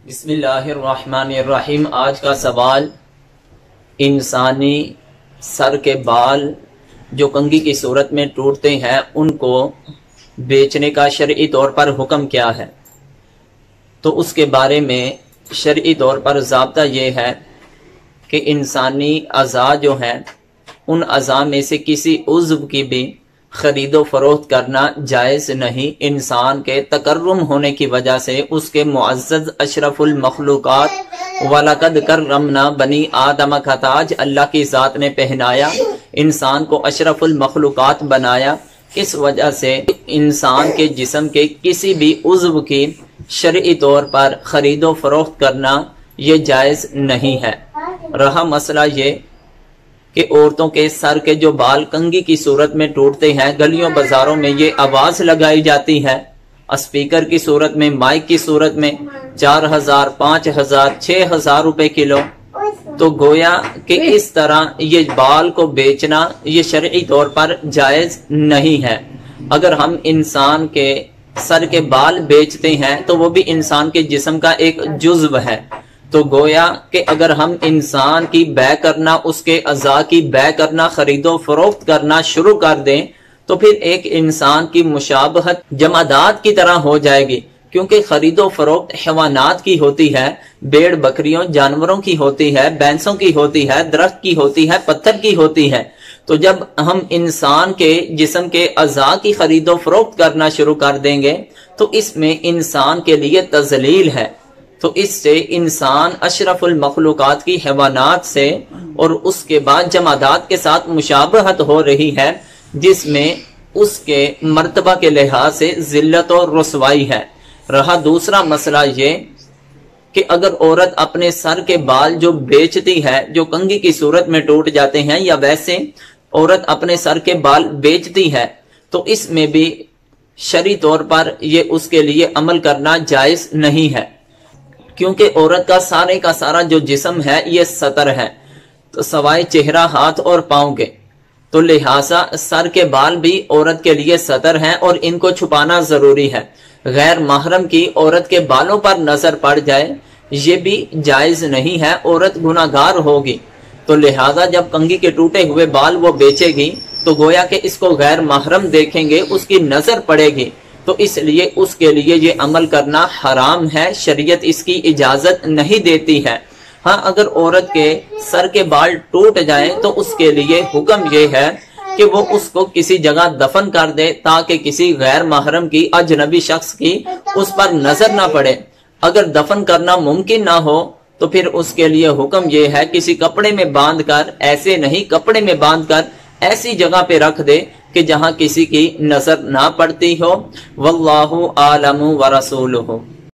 بسم اللہ الرحمن الرحیم۔ آج کا سوال، انسانی سر کے بال جو کنگھی کی صورت میں ٹوٹتے ہیں ان کو بیچنے کا شرعی طور پر حکم کیا ہے؟ تو اس کے بارے میں شرعی طور پر ضابطہ یہ ہے کہ انسانی اعضاء جو ہیں ان اعضاء میں سے کسی عضو کی بھی خرید و فروخت کرنا جائز نہیں۔ انسان کے تکرم ہونے کی وجہ سے اس کے معزز اشرف المخلوقات وَلَقَدْ كَرَّمْنَا بَنِي آدَمَ کا تاج اللہ کی ذات نے پہنایا، انسان کو اشرف المخلوقات بنایا۔ اس وجہ سے انسان کے جسم کے کسی بھی عضو کی شرعی طور پر خرید و فروخت کرنا یہ جائز نہیں ہے۔ رہا مسئلہ یہ کہ عورتوں کے سر کے جو بال کنگھی کی صورت میں ٹوٹتے ہیں، گلیوں بازاروں میں یہ آواز لگائی جاتی ہے اسپیکر کی صورت میں، مائک کی صورت میں، 4000 5000 6000 روپے کلو، تو گویا کہ اس طرح یہ بال کو بیچنا یہ شرعی طور پر جائز نہیں ہے۔ اگر ہم انسان کے سر کے بال بیچتے ہیں تو وہ بھی انسان کے جسم کا ایک جزو ہے، تو گویا کہ اگر ہم انسان کی بے کرنا، اس کے اعضاء کی بے کرنا، خرید و فروخت کرنا شروع کر دیں تو پھر ایک انسان کی مشابہت جمادات کی طرح ہو جائے گی، کیونکہ خرید و فروخت حیوانات کی ہوتی ہے، بیڑ بکریوں جانوروں کی ہوتی ہے، بھینسوں کی ہوتی ہے، درخت کی ہوتی ہے، پتھر کی ہوتی ہے۔ تو جب ہم انسان کے جسم کے اعضاء کی خرید و فروخت کرنا شروع کر دیں گے تو اس میں انسان کے لیے تذلیل ہے، تو اس سے انسان اشرف المخلوقات کی حیوانات سے اور اس کے بعد جمادات کے ساتھ مشابہت ہو رہی ہے، جس میں اس کے مرتبہ کے لحاظ سے ذلت اور رسوائی ہے۔ رہا دوسرا مسئلہ یہ کہ اگر عورت اپنے سر کے بال جو بیچتی ہے، جو کنگھی کی صورت میں ٹوٹ جاتے ہیں، یا ویسے عورت اپنے سر کے بال بیچتی ہے تو اس میں بھی شرعی طور پر یہ اس کے لیے عمل کرنا جائز نہیں ہے، کیونکہ عورت کا سارا جو جسم ہے یہ سطر ہے، تو سوائے چہرہ، ہاتھ اور پاؤں کے، تو لہٰذا سر کے بال بھی عورت کے لیے سطر ہیں اور ان کو چھپانا ضروری ہے۔ غیر محرم کی عورت کے بالوں پر نظر پڑ جائے یہ بھی جائز نہیں ہے، عورت گناہگار ہوگی۔ تو لہٰذا جب کنگھی کے ٹوٹے ہوئے بال وہ بیچے گی تو گویا کہ اس کو غیر محرم دیکھیں گے، اس کی نظر پڑے گی، تو اس لیے اس کے لیے یہ عمل کرنا حرام ہے، شریعت اس کی اجازت نہیں دیتی ہے۔ ہاں اگر عورت کے سر کے بال ٹوٹ جائیں تو اس کے لیے حکم یہ ہے کہ وہ اس کو کسی جگہ دفن کر دے تاکہ کسی غیر محرم کی، اجنبی شخص کی اس پر نظر نہ پڑے۔ اگر دفن کرنا ممکن نہ ہو تو پھر اس کے لیے حکم یہ ہے کسی کپڑے میں باندھ کر، ایسے نہیں کپڑے میں باندھ کر ایسی جگہ پہ رکھ دے کہ جہاں کسی کی نظر نہ پڑتی ہو۔ واللہ اعلم ورسولہ۔